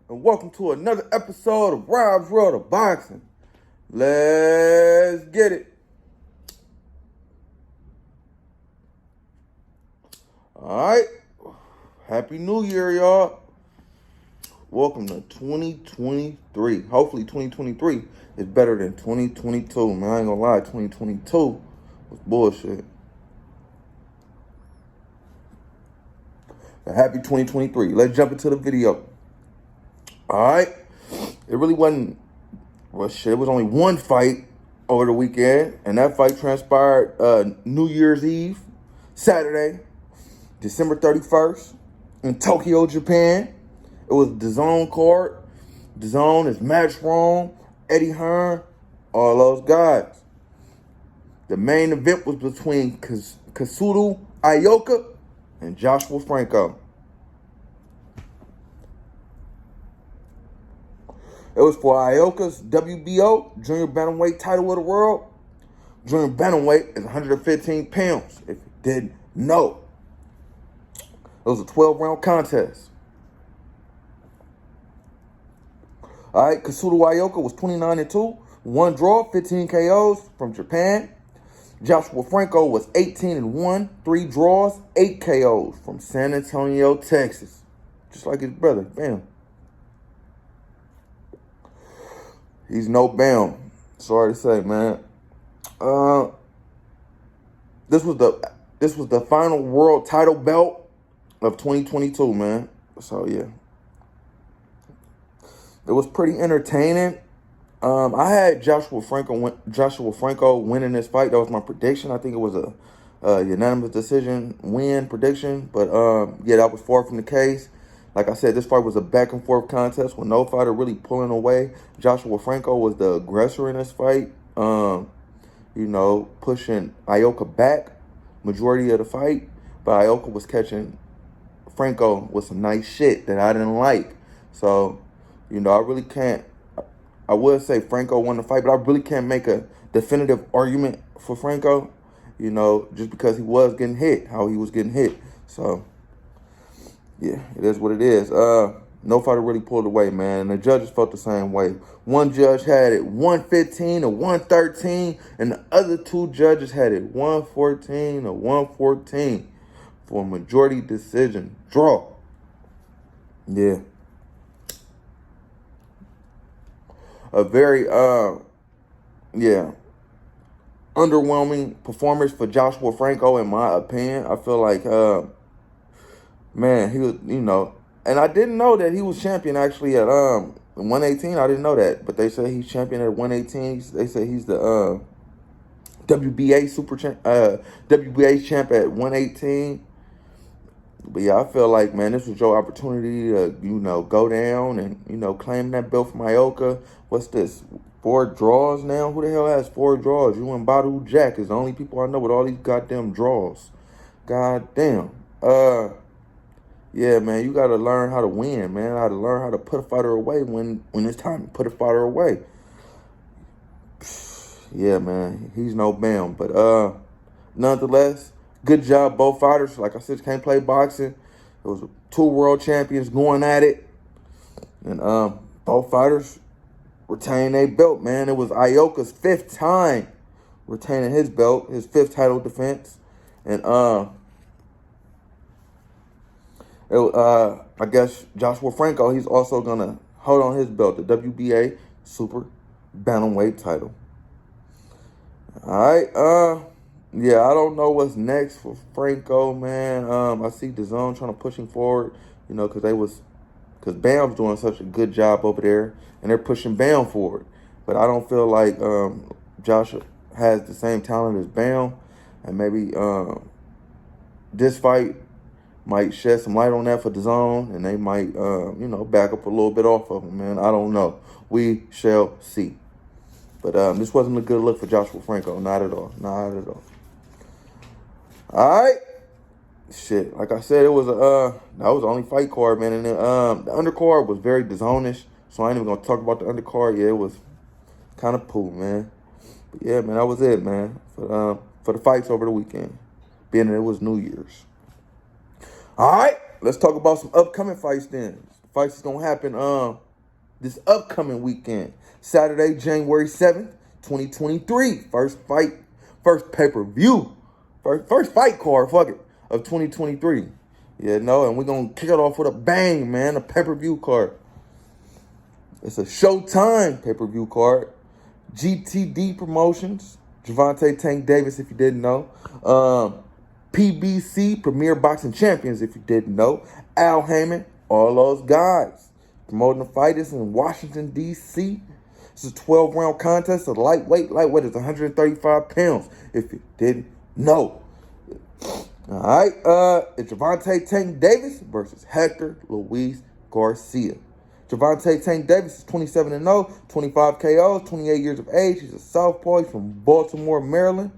and welcome to another episode of Rob's World of Boxing. Let's get it. Alright, Happy New Year, y'all. Welcome to 2023. Hopefully 2023 is better than 2022. Man, I ain't gonna lie, 2022 was bullshit. But happy 2023. Let's jump into the video. Alright, it really wasn't, well, shit, it was only one fight over the weekend, and that fight transpired New Year's Eve, Saturday, December 31st, in Tokyo, Japan. It was DAZN card. DAZN is Matchroom, Eddie Hearn, all those guys. The main event was between Katsuro Ioka and Joshua Franco. It was for Ioka's WBO, Junior Bantamweight title of the world. Junior Bantamweight is 115 pounds, if you didn't know. It was a 12-round contest. All right, Katsuro Ioka was 29-2, 1 draw, 15 KOs from Japan. Joshua Franco was 18-1, 3 draws, 8 KOs from San Antonio, Texas. Just like his brother, bam. He's no bam. Sorry to say, man. This was the final world title belt of 2022, man. So yeah. It was pretty entertaining. I had Joshua Franco winning this fight. That was my prediction. I think it was a unanimous decision win prediction. But yeah, that was far from the case. Like I said, this fight was a back and forth contest with no fighter really pulling away. Joshua Franco was the aggressor in this fight. Pushing Ioka back majority of the fight. But Ioka was catching Franco with some nice shit that I didn't like. So, I really can't. I would say Franco won the fight, but I really can't make a definitive argument for Franco, just because he was getting hit, how he was getting hit. So, yeah, it is what it is. No fighter really pulled away, man. And the judges felt the same way. One judge had it 115 to 113, and the other two judges had it 114 to 114 for a majority decision draw. Yeah. A very, underwhelming performance for Joshua Franco, in my opinion. I feel like, man, he was, and I didn't know that he was champion actually at 118. I didn't know that, but they say he's champion at 118. They say he's the WBA champ at 118. But yeah, I feel like, man, this was your opportunity to, go down and, claim that belt from Ioka. What's this? 4 draws now? Who the hell has 4 draws? You and Badu Jack is the only people I know with all these goddamn draws. Goddamn. Yeah, man, you got to learn how to win, man. How to learn how to put a fighter away when it's time to put a fighter away. Yeah, man, he's no bam. But nonetheless, good job, both fighters. Like I said, can't play boxing. It was 2 world champions going at it. And both fighters retained their belt, man. It was Ioka's 5th time retaining his belt, his 5th title defense. And I guess Joshua Franco, he's also going to hold on his belt, the WBA Super Bantamweight title. All right, yeah, I don't know what's next for Franco, man. I see DAZN trying to push him forward, because Bam's doing such a good job over there, and they're pushing Bam forward. But I don't feel like Joshua has the same talent as Bam, and maybe this fight might shed some light on that for DAZN, and they might, back up a little bit off of him, man. I don't know. We shall see. But this wasn't a good look for Joshua Franco. Not at all. Not at all. All right. Shit. Like I said, it was that was the only fight card, man. And the undercard was very DAZN-ish, so I ain't even going to talk about the undercard. Yeah, it was kind of poo, man. But yeah, man, that was it, man, for the fights over the weekend, being that it was New Year's. All right. Let's talk about some upcoming fights then. Fights is gonna happen this upcoming weekend. Saturday, January 7th, 2023. First pay-per-view. First fight card, fuck it, of 2023. Yeah, no, and we're gonna kick it off with a bang, man. A pay-per-view card. It's a Showtime pay-per-view card. GTD Promotions. Gervonta Tank Davis, if you didn't know. PBC, Premier Boxing Champions, if you didn't know. Al Heyman, all those guys. Promoting the fighters in Washington, D.C. It's a 12-round contest of lightweight. Lightweight is 135 pounds, if you didn't know. All right, it's Gervonta Tank Davis versus Hector Luis Garcia. Gervonta Tank Davis is 27-0, 25 KOs, 28 years of age. He's a southpaw. He's from Baltimore, Maryland.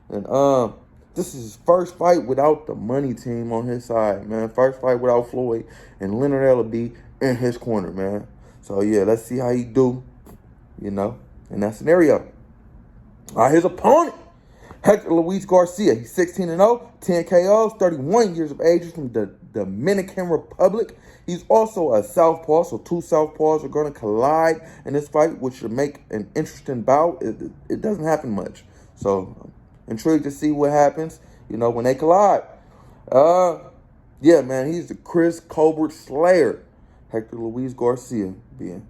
And this is his first fight without the money team on his side, man. First fight without Floyd and Leonard Ellaby in his corner, man. So, yeah, let's see how he do, in that scenario. All right, his opponent, Hector Luis Garcia. He's 16-0, 10 KOs, 31 years of age. He's from the Dominican Republic. He's also a southpaw, so two southpaws are going to collide in this fight, which should make an interesting bout. It doesn't happen much. So, I'm intrigued to see what happens, when they collide. Yeah, man, he's the Chris Colbert Slayer. Hector Luis Garcia being.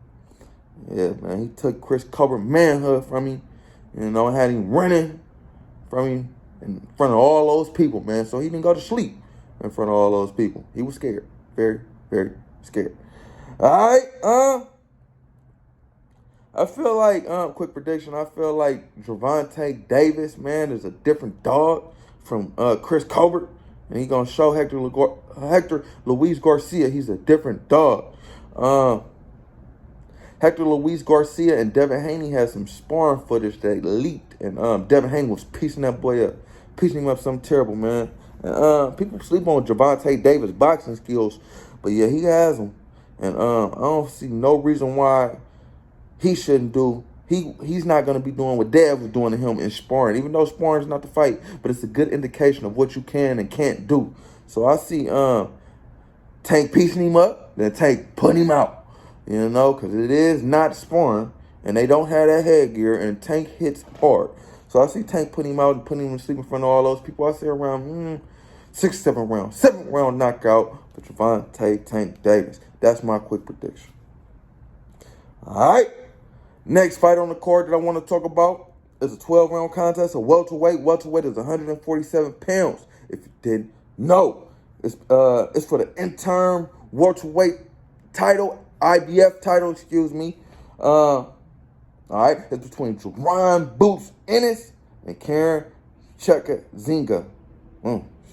Yeah, man, he took Chris Colbert manhood from him, had him running from him in front of all those people, man. So he didn't go to sleep in front of all those people. He was scared. Very, very scared. All right, I feel like, quick prediction, I feel like Gervonta Davis, man, is a different dog from Chris Colbert. And he's going to show Hector Luis Garcia he's a different dog. Hector Luis Garcia and Devin Haney had some sparring footage that leaked. And Devin Haney was piecing that boy up. Piecing him up something terrible, man. And people sleep on Gervonta Davis' boxing skills. But, yeah, he has them. And I don't see no reason why he shouldn't do. He's not going to be doing what Dev was doing to him in sparring. Even though sparring is not the fight. But it's a good indication of what you can and can't do. So I see Tank piecing him up. Then Tank putting him out. Because it is not sparring. And they don't have that headgear. And Tank hits hard. So I see Tank putting him out and putting him to sleep in front of all those people. I say around 6th, 7th round. 7th round knockout for Gervonta Tank Davis. That's my quick prediction. All right. Next fight on the card that I want to talk about is a 12-round contest of welterweight. Welterweight is 147 pounds, if you didn't know. It's for the interim welterweight title, IBF title, excuse me. All right, it's between Jerron Boots Ennis and Karen Chekazinga.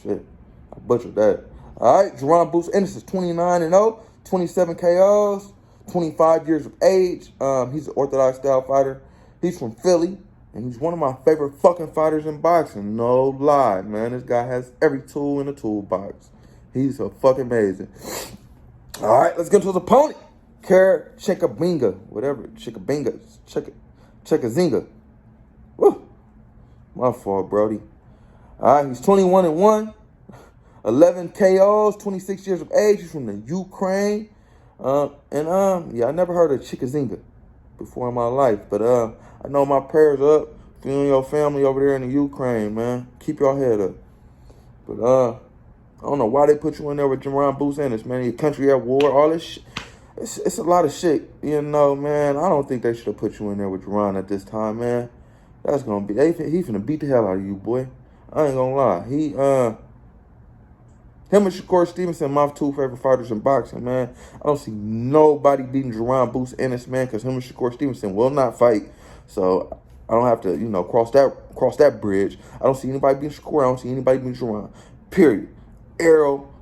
Shit, I butchered that. All right, Jerron Boots Ennis is 29-0, 27 KOs, 25 years of age. He's an orthodox style fighter. He's from Philly, and he's one of my favorite fucking fighters in boxing. No lie, man. This guy has every tool in the toolbox. He's a fucking amazing. All right, let's get to his opponent. Kara Chekazinga, whatever. Chekazinga. Woo. My fault, Brody. All right, he's 21-1, 11 KOs, 26 years of age. He's from the Ukraine. Yeah, I never heard of Chekazinga before in my life. But I know my prayers up for you and your family over there in the Ukraine, man. Keep your head up. But I don't know why they put you in there with Jerron Boots Ennis, man. Your country at war, all this shit. It's a lot of shit, man. I don't think they should have put you in there with Jerron at this time, man. That's gonna be he finna beat the hell out of you, boy. I ain't gonna lie. Him and Shakur Stevenson, my two favorite fighters in boxing, man. I don't see nobody beating Jerron Boots Ennis, man, because him and Shakur Stevenson will not fight. So I don't have to, cross that bridge. I don't see anybody beating Shakur. I don't see anybody beating Jerron. Period. Errol,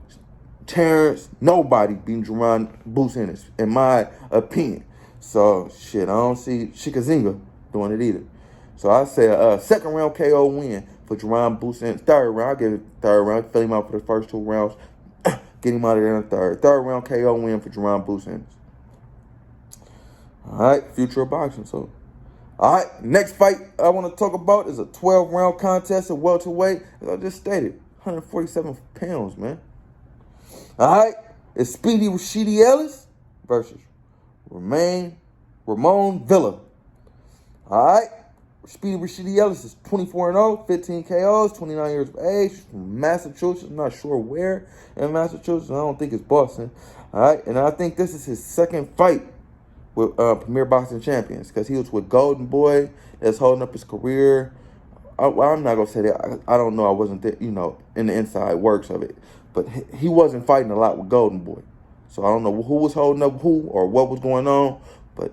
Terrence, nobody beating Jerron Boots Ennis, in my opinion. So, shit, I don't see Chekazinga doing it either. So I say a second round KO win for Jerron Boots Ennis. Third round, I give it third round. Fill him out for the first two rounds. Get him out of there in the third. Third round KO win for Jerron Boots Ennis. All right, future of boxing. So, all right, next fight I want to talk about is a 12-round contest at welterweight. As I just stated, 147 pounds, man. All right, it's Speedy Rashidi Ellis versus Ramon Villa. All right. Speedy Rashidi Ellis is 24-0, 15 KOs, 29 years of age, from Massachusetts. I'm not sure where in Massachusetts. I don't think it's Boston. All right. And I think this is his second fight with Premier Boxing Champions, because he was with Golden Boy that's holding up his career. I'm not going to say that. I don't know. I wasn't there, in the inside works of it. But he wasn't fighting a lot with Golden Boy. So I don't know who was holding up who or what was going on, but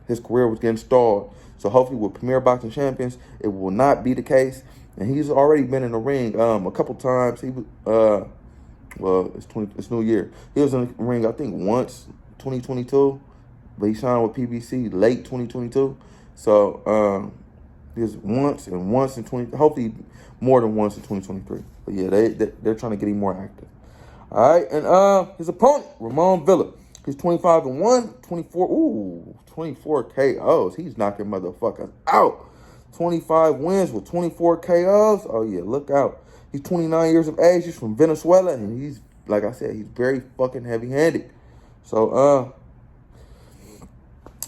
his career was getting stalled. So hopefully with Premier Boxing Champions, it will not be the case. And he's already been in the ring a couple times. He was, it's New Year. He was in the ring, I think, once, 2022. But he signed with PBC late 2022. So there's once in 20, hopefully more than once in 2023. But yeah, they're trying to get him more active. All right, and his opponent, Ramon Villa. He's 25-1, 24 KOs. He's knocking motherfuckers out. 25 wins with 24 KOs. Oh yeah, look out. He's 29 years of age. He's from Venezuela, and he's, like I said, he's very fucking heavy-handed. So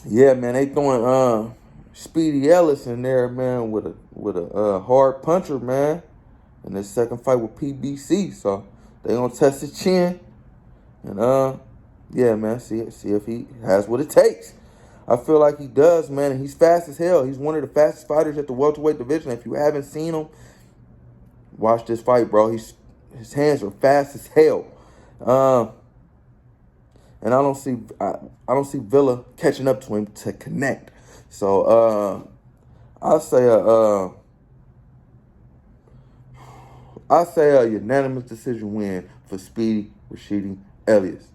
yeah, man, they throwing Speedy Ellis in there, man, with a hard puncher, man, in this second fight with PBC. So they gonna test his chin, and yeah, man, see if he has what it takes. I feel like he does, man, and he's fast as hell. He's one of the fastest fighters at the welterweight division. If you haven't seen him, watch this fight, bro. His hands are fast as hell. And I don't see Villa catching up to him to connect. So I'll say a unanimous decision win for Speedy Rashidi Ellis,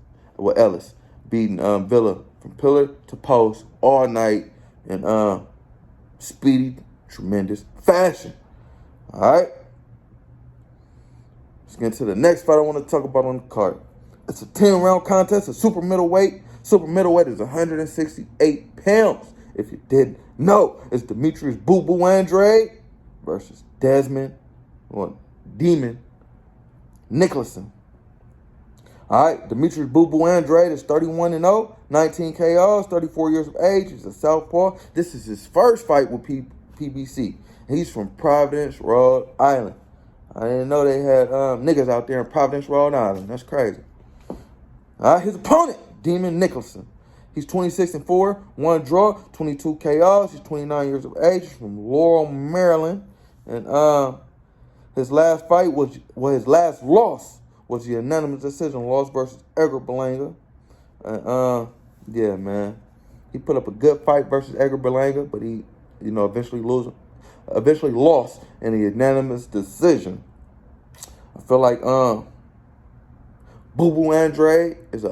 beating Villa from pillar to post all night in speedy, tremendous fashion. All right. Let's get into the next fight I want to talk about on the card. It's a 10-round contest, a super middleweight. Super middleweight is 168 pounds. If you didn't know, it's Demetrius Boo Boo Andrade versus Demon Nicholson. All right, Demetrius Boo Boo Andrade is 31-0, 19 KOs, 34 years of age. He's a southpaw. This is his first fight with PBC. He's from Providence, Rhode Island. I didn't know they had niggas out there in Providence, Rhode Island. That's crazy. His opponent, Demon Nicholson. He's 26-4, 1 draw, 22 KOs. He's 29 years of age. He's from Laurel, Maryland. And his last loss was the unanimous decision loss versus Edgar Berlanga. And yeah, man, he put up a good fight versus Edgar Berlanga, but he, eventually lost in a unanimous decision. I feel like Boo Boo Andrade is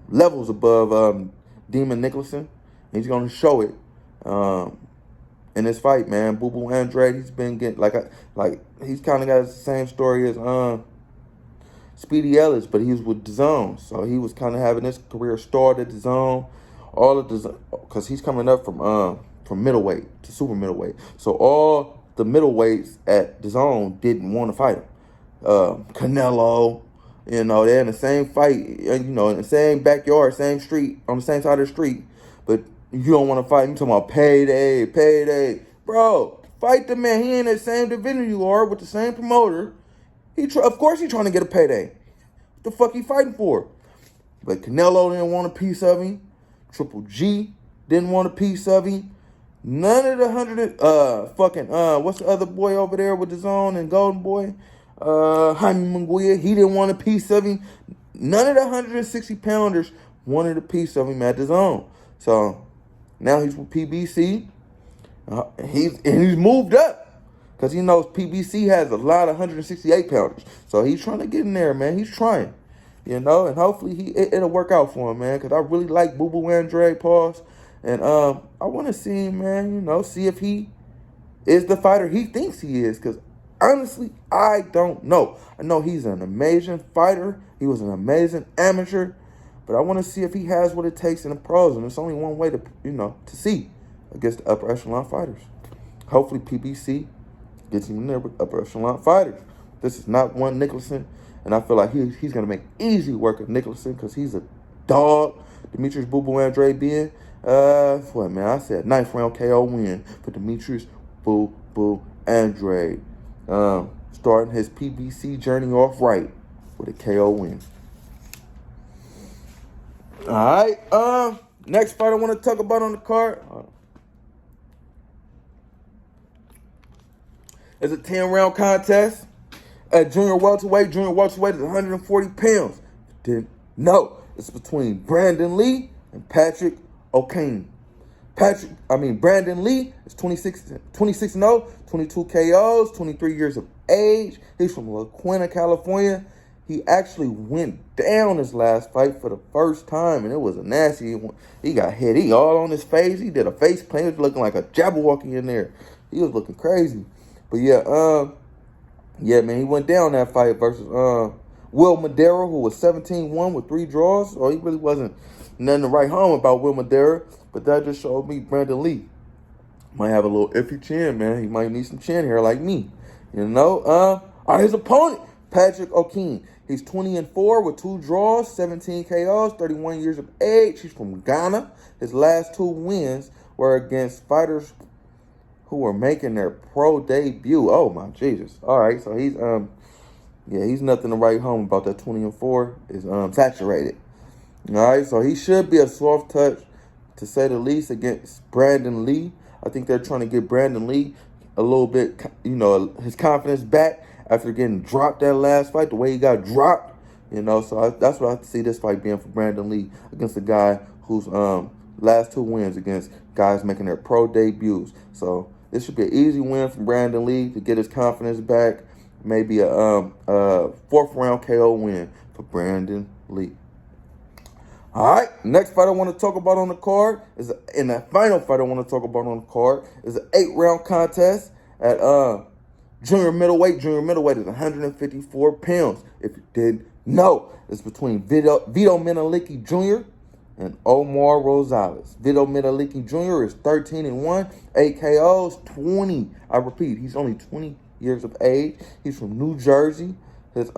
levels above Demon Nicholson. He's gonna show it in this fight, man. Boo Boo Andrade, he's been getting he's kind of got the same story as Speedy Ellis, but he was with DAZN, so he was kind of having his career stalled at DAZN, all of DAZN, because he's coming up from middleweight to super middleweight. So all the middleweights at DAZN didn't want to fight him. Canelo, they're in the same fight, in the same backyard, same street, on the same side of the street, but you don't want to fight him. You're talking about payday. Bro, fight the man. He in the same division you are with the same promoter. Of course he's trying to get a payday. What the fuck he fighting for? But Canelo didn't want a piece of him. Triple G didn't want a piece of him. None of the what's the other boy over there with the zone and Golden Boy? Jaime Munguia, he didn't want a piece of him. None of the 160-pounders wanted a piece of him at the zone. So now he's with PBC. He's moved up because he knows PBC has a lot of 168-pounders. So he's trying to get in there, man. He's trying, and hopefully it'll work out for him, man. Because I really like Boo Boo Andrade, pause. And I want to see him, man, see if he is the fighter he thinks he is. Because honestly, I don't know. I know he's an amazing fighter. He was an amazing amateur. But I want to see if he has what it takes in the pros. And there's only one way to see against the upper echelon fighters. Hopefully PBC gets him in there with upper echelon fighters. This is not one Nicholson. And I feel like he's going to make easy work of Nicholson because he's a dog, Demetrius Boo Boo Andrade being, what, man? I said 9th round KO win for Demetrius Boo Boo Andrade. Starting his PBC journey off right with a KO win. All right. Next fight I want to talk about on the card is a 10-round contest at junior welterweight. Junior welterweight is 140 pounds. Didn't know. It's between Brandon Lee and Patrick O'Kane. Brandon Lee is 26-0, 22 KOs, 23 years of age. He's from La Quinta, California. He actually went down his last fight for the first time, and it was a nasty. He got hit. He all on his face. He did a face plant. He was looking like a Jabberwocky in there. He was looking crazy. But yeah, man, he went down that fight versus Will Madera, who was 17-1 with 3 draws. So he really wasn't nothing to write home about Will Madera. But that just showed me Brandon Lee might have a little iffy chin, man. He might need some chin hair like me. You know? His opponent, Patrick O'Kane. He's 20-4 with 2 draws, 17 KOs, 31 years of age. He's from Ghana. His last 2 wins were against fighters who were making their pro debut. Oh my Jesus. All right, so he's he's nothing to write home about. That 20-4 is saturated. All right, so he should be a soft touch, to say the least, against Brandon Lee. I think they're trying to get Brandon Lee a little bit, his confidence back after getting dropped that last fight, the way he got dropped, So that's what I see this fight being for Brandon Lee against a guy whose last 2 wins against guys making their pro debuts. So this should be an easy win for Brandon Lee to get his confidence back. Maybe a 4th round KO win for Brandon Lee. All right, next fight I want to talk about on the card is, and the final fight I want to talk about on the card is an 8-round contest at junior middleweight. Junior middleweight is 154 pounds. If you didn't know, it's between Vito Menelicki Jr. and Omar Rosales. Vito Menelicki Jr. is 13-1, 8 KOs, 20. I repeat, he's only 20 years of age. He's from New Jersey. His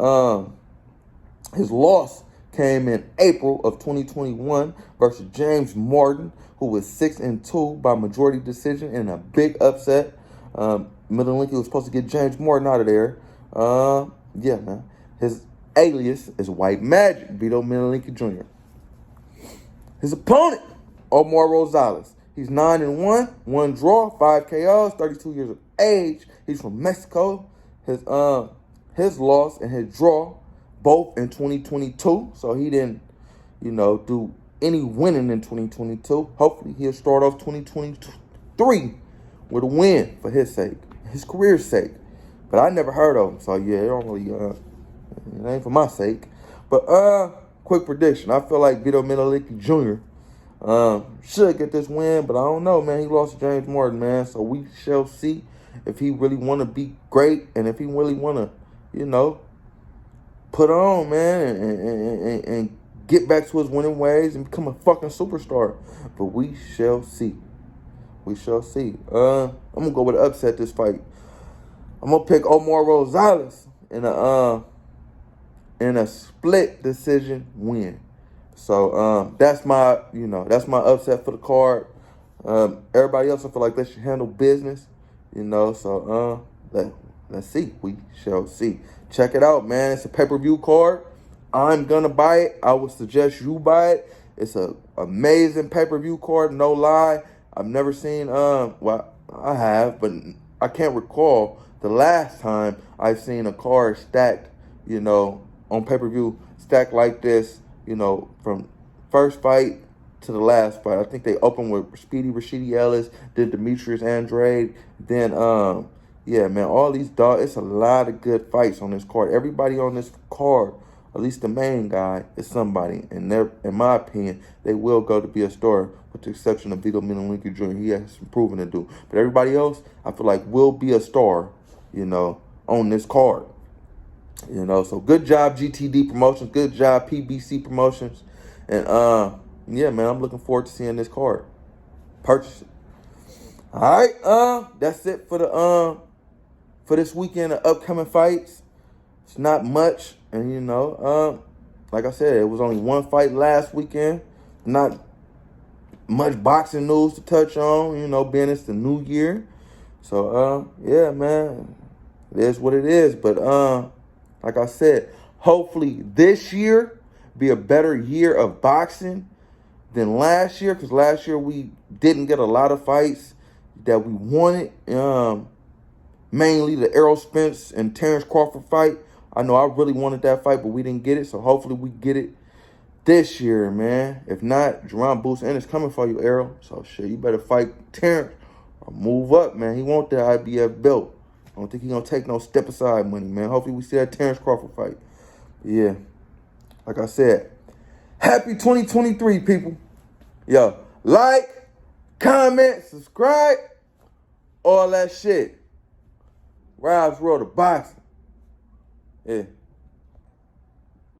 loss came in April of 2021 versus James Martin, who was 6-2 by majority decision in a big upset. Menelicki was supposed to get James Martin out of there. Yeah, man. His alias is White Magic, Vito Menelicki Jr. His opponent, Omar Rosales. He's 9-1, 1 draw, 5 KOs, 32 years of age. He's from Mexico. His loss and his draw both in 2022, so he didn't, do any winning in 2022. Hopefully he'll start off 2023 with a win for his sake, his career's sake. But I never heard of him, so yeah, it don't really, it ain't for my sake. But quick prediction: I feel like Vito Menelicki Jr. Should get this win, but I don't know, man. He lost to James Martin, man, so we shall see if he really want to be great and if he really want to, put on, man, and get back to his winning ways and become a fucking superstar. But we shall see. We shall see. I'm gonna go with an upset this fight. I'm gonna pick Omar Rosales in a split decision win. So that's my upset for the card. Everybody else, I feel like they should handle business. So let's see. We shall see. Check it out, man. It's a pay-per-view card. I'm gonna buy it. I would suggest you buy it. It's a amazing pay-per-view card, no lie. I've never seen well, I have, but I can't recall the last time I've seen a card stacked, on pay-per-view, stacked like this, from first fight to the last fight. I think they opened with Speedy Rashidi Ellis, then Demetrius Andrade, then yeah, man, all these dogs. It's a lot of good fights on this card. Everybody on this card, at least the main guy, is somebody. And in my opinion, they will go to be a star, with the exception of Vito Menelicki Jr. He has some proving to do. But everybody else, I feel like, will be a star, on this card. So good job, GTD Promotions. Good job, PBC Promotions. And, yeah, man, I'm looking forward to seeing this card. Purchase it. All right, that's it for this weekend of upcoming fights. It's not much, and like I said, it was only one fight last weekend. Not much boxing news to touch on, you know, being it's the new year. So, yeah, man, it is what it is. But, like I said, hopefully this year be a better year of boxing than last year, because last year we didn't get a lot of fights that we wanted. Mainly the Errol Spence and Terrence Crawford fight. I know I really wanted that fight, but we didn't get it. So hopefully we get it this year, man. If not, Jerron Boots and it's coming for you, Errol. So shit, you better fight Terrence or move up, man. He want that IBF belt. I don't think he gonna take no step aside money, man. Hopefully we see that Terrence Crawford fight. But yeah, like I said, happy 2023, people. Yo, like, comment, subscribe, all that shit. Rob's World of Boxing. Yeah.